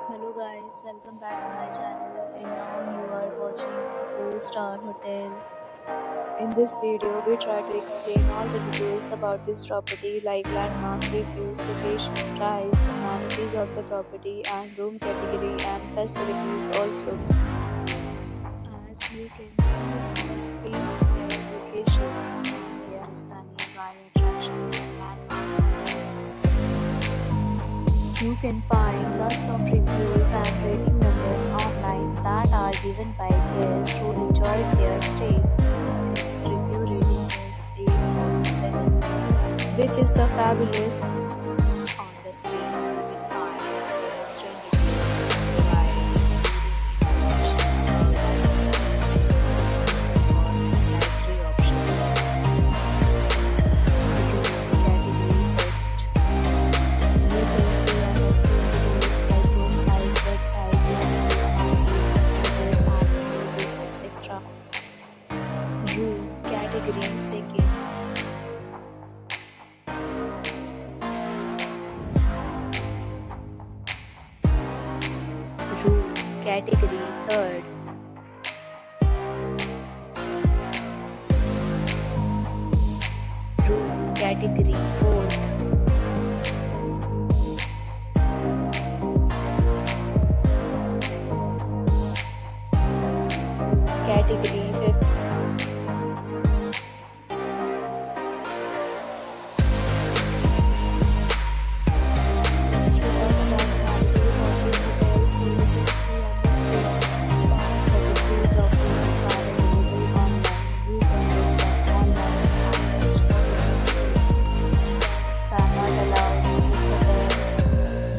Hello guys, welcome back to my channel and now you are watching a 4-star hotel. In this video, we try to explain all the details about this property like landmark, reviews, location, price, amenities of the property and room category and facilities also. As you can see on the screen, their location and there is the nearby attractions and landmark also. You can find lots of reviews and rating numbers online that are given by guests who enjoyed their stay. Its review rating is 8.7, which is the fabulous. On the screen, you can find the restaurant details and provided information about the restaurant for three options. Category first. You can see on the screen details like room size, bed type, amenities, facilities, and images, etc. Room category second. Room category third. Room category fourth. Category fifth. Let's talk about amenities of this hotel. So you can see on the screen the details of rooms are available online. You can book them online and enjoy your stay. Pets are not allowed in this hotel.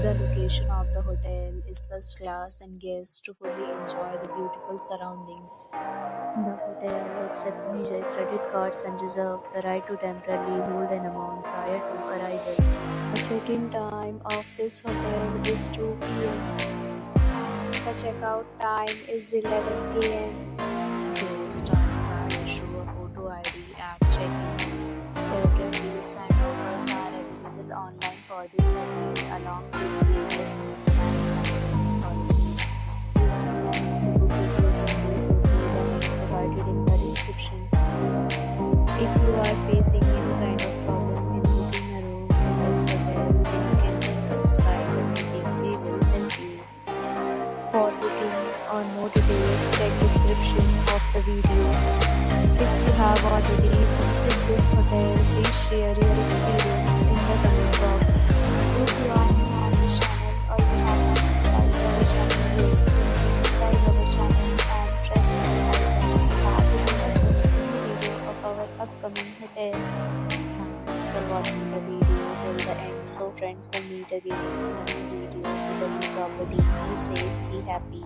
The location of the hotel is first class and guests to fully enjoy the beautiful surroundings. The hotel accepts major credit cards and reserves the right to temporarily hold an amount prior to arrival. The check-in time of this hotel is 2 p.m. The checkout time is 11 a.m. Guests are required to show a photo ID at check-in. Further deals and offers are available online for this hotel along with various plans and policies. If you are planning to book a group and do so through the link provided in the description. If you are facing any kind of problem in booking a room in this hotel, then you can tell us by commenting. We will help you. For booking or more details, check description of the video. If you have already visited this hotel, please share your experience in the comment box. If you are new on this channel or you have not subscribed our channel yet, please subscribe our channel and press the bell icon so that you will not miss any video of our upcoming hotel. Thanks for watching the video till the end. So friends, we'll meet again in a new video with a new property. Be safe, be happy.